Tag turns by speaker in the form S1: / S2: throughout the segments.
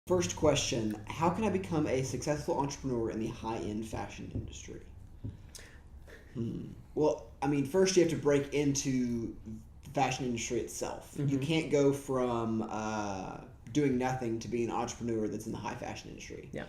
S1: First question, how can I become a successful entrepreneur in the high-end fashion industry? Well, I mean, first you have to break into the fashion industry itself. You
S2: Mm-hmm.
S1: can't go from doing nothing to being an entrepreneur that's in the high fashion industry.
S2: Yeah.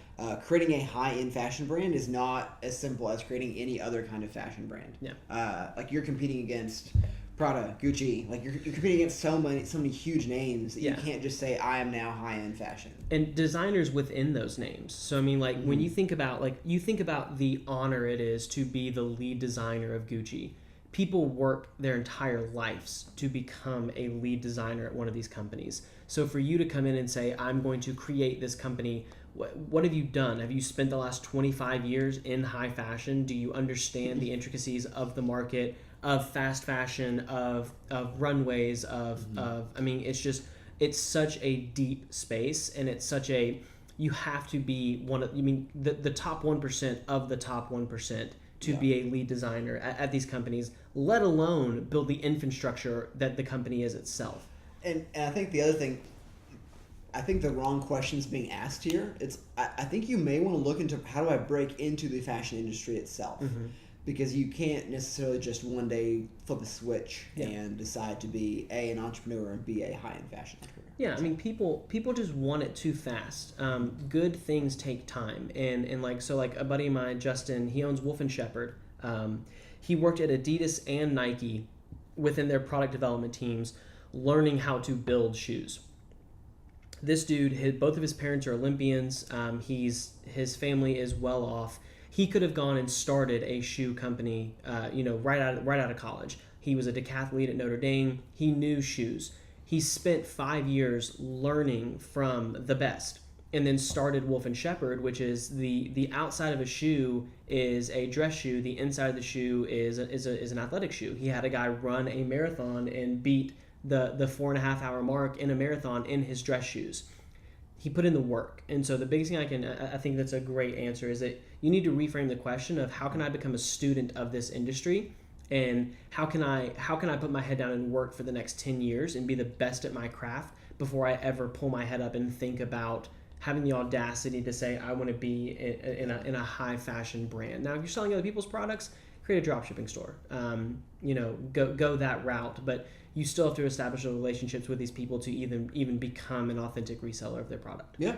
S1: Creating a high-end fashion brand is not as simple as creating any other kind of fashion brand.
S2: Yeah.
S1: Like you're competing against Prada, Gucci. Like you're competing against so many huge names that you
S2: Yeah.
S1: can't just say I am now high-end fashion.
S2: And designers within those names. So I mean, like when you think about the honor it is to be the lead designer of Gucci. People work their entire lives to become a lead designer at one of these companies. So for you to come in and say, I'm going to create this company, what have you done? Have you spent the last 25 years in high fashion? Do you understand the intricacies of the market, of fast fashion, of runways, I mean, it's such a deep space, and it's such a, you have to be the top 1% of the top 1% to be a lead designer at these companies, let alone build the infrastructure that the company is itself.
S1: And I think the other thing, I think the wrong question is being asked here. I think you may want to look into how do I break into the fashion industry itself, because you can't necessarily just one day flip a switch and decide to be an entrepreneur and be a high end fashion entrepreneur.
S2: Yeah, I mean, people just want it too fast. Good things take time, and like a buddy of mine, Justin, he owns Wolf and Shepherd. He worked at Adidas and Nike within their product development teams, learning how to build shoes. This dude, both of his parents are Olympians. His family is well off. He could have gone and started a shoe company, right out of college. He was a decathlete at Notre Dame. He knew shoes. He spent 5 years learning from the best, and then started Wolf and Shepherd, which is the outside of a shoe is a dress shoe. The inside of the shoe is an athletic shoe. He had a guy run a marathon and beat the 4.5 hour mark in a marathon in his dress shoes. He put in the work. And so the biggest thing I think that's a great answer is that you need to reframe the question of how can I become a student of this industry, and how can I put my head down and work for the next 10 years and be the best at my craft before I ever pull my head up and think about having the audacity to say I want to be in a high fashion brand. Now, if you're selling other people's products, create a drop shipping store. Go that route, but you still have to establish relationships with these people to even become an authentic reseller of their product.
S1: Yeah,